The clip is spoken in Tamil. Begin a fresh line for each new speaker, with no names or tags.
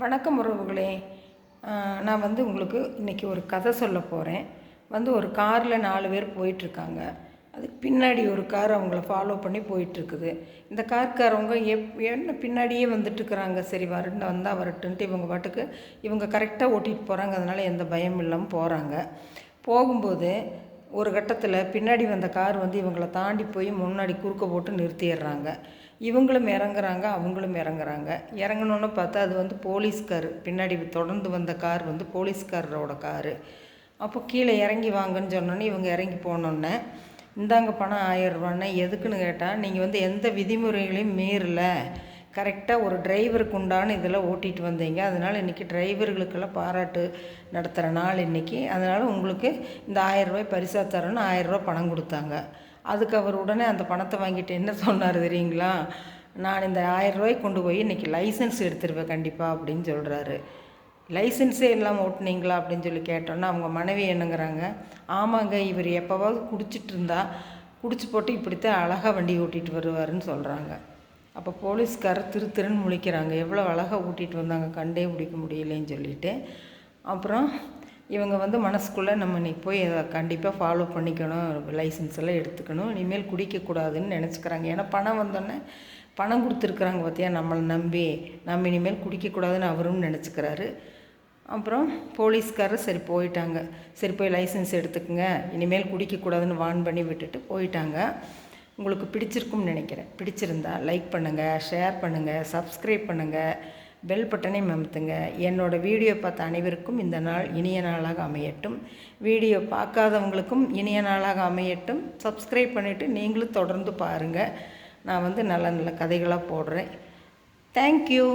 வணக்கம் உறவுகளே. நான் உங்களுக்கு இன்றைக்கி ஒரு கதை சொல்ல போகிறேன். ஒரு காரில் 4 பேர் போயிட்டுருக்காங்க. அதுக்கு பின்னாடி ஒரு கார் அவங்கள ஃபாலோ பண்ணி போயிட்டுருக்குது. இந்த கார்காரவங்க என்ன பின்னாடியே வந்துட்டுருக்குறாங்க. சரி வந்தால் வரட்டுன்ட்டு இவங்க பாட்டுக்கு இவங்க கரெக்டாக ஓட்டிகிட்டு போகிறாங்க. அதனால் எந்த பயமும் இல்லாமல் போகிறாங்க. போகும்போது ஒரு கட்டத்தில் பின்னாடி வந்த கார் இவங்களை தாண்டி போய் முன்னாடி குறுக்க போட்டு நிறுத்திடுறாங்க. இவங்களும் இறங்குறாங்க, அவங்களும் இறங்குறாங்க. இறங்கணுன்னு பார்த்தா அது போலீஸ்கார், பின்னாடி தொடர்ந்து வந்த கார் போலீஸ்காரரோட காரு. அப்போ கீழே இறங்கி வாங்கன்னு சொன்னோன்னே இவங்க இறங்கி போனோன்னே, இந்தாங்க பணம் 1000 ரூபான்னு. எதுக்குன்னு கேட்டால், நீங்கள் எந்த விதிமுறைகளையும் மீறலை, கரெக்டாக ஒரு டிரைவருக்கு உண்டான இதில் ஓட்டிகிட்டு வந்தீங்க. அதனால் இன்றைக்கி டிரைவர்களுக்கெல்லாம் பாராட்டு நடத்துகிற நாள் இன்றைக்கி. அதனால் உங்களுக்கு இந்த 1000 ரூபாய் பரிசாக தரேன்னு 1000 ரூபா பணம் கொடுத்தாங்க. அதுக்கு அவர் உடனே அந்த பணத்தை வாங்கிட்டு என்ன சொன்னார் தெரியுங்களா? நான் இந்த 1000 ரூபாய்க்கு கொண்டு போய் இன்றைக்கி லைசன்ஸ் எடுத்துருவேன் கண்டிப்பாக அப்படின்னு சொல்கிறாரு. லைசன்ஸே இல்லாமல் ஓட்டுனீங்களா அப்படின்னு சொல்லி கேட்டோன்னா அவங்க மனைவி என்னங்கிறாங்க, ஆமாங்க, இவர் எப்போவாவது குடிச்சிட்டு இருந்தால் குடிச்சு போட்டு இப்படித்தான் அழகாக வண்டி ஓட்டிகிட்டு வருவாருன்னு சொல்கிறாங்க. அப்போ போலீஸ்காரர் திருன்னு முழிக்கிறாங்க. எவ்வளோ அழகாக ஓட்டிகிட்டு வந்தாங்க, கண்டே பிடிக்க முடியலேன்னு சொல்லிட்டு. அப்புறம் இவங்க மனசுக்குள்ளே நம்ம இன்றைக்கி போய் அதை கண்டிப்பாக ஃபாலோ பண்ணிக்கணும், லைசன்ஸ் எல்லாம் எடுத்துக்கணும், இனிமேல் குடிக்கக்கூடாதுன்னு நினச்சிக்கிறாங்க. ஏன்னா பணம் வந்தோடனே பணம் கொடுத்துருக்குறாங்க பார்த்தியா, நம்மளை நம்பி நம்ம இனிமேல் குடிக்கக்கூடாதுன்னு அவரும் நினச்சிக்கிறாரு. அப்புறம் போலீஸ்காரர் சரி போயிட்டாங்க. சரி போய் லைசன்ஸ் எடுத்துக்கோங்க, இனிமேல் குடிக்கக்கூடாதுன்னு வார்ன் பண்ணி விட்டுட்டு போயிட்டாங்க. உங்களுக்கு பிடிச்சிருக்கும்னு நினைக்கிறேன். பிடிச்சிருந்தா லைக் பண்ணுங்கள், ஷேர் பண்ணுங்கள், சப்ஸ்கிரைப் பண்ணுங்கள், பெல் பட்டனை அமுத்துங்க. என்னோடய வீடியோ பார்த்த அனைவருக்கும் இந்த நாள் இனிய நாளாக அமையட்டும். வீடியோ பார்க்காதவங்களுக்கும் இனிய நாளாக அமையட்டும். சப்ஸ்கிரைப் பண்ணிவிட்டு நீங்களும் தொடர்ந்து பாருங்கள். நான் நல்ல நல்ல கதைகளாக போடுறேன். தேங்க்யூ.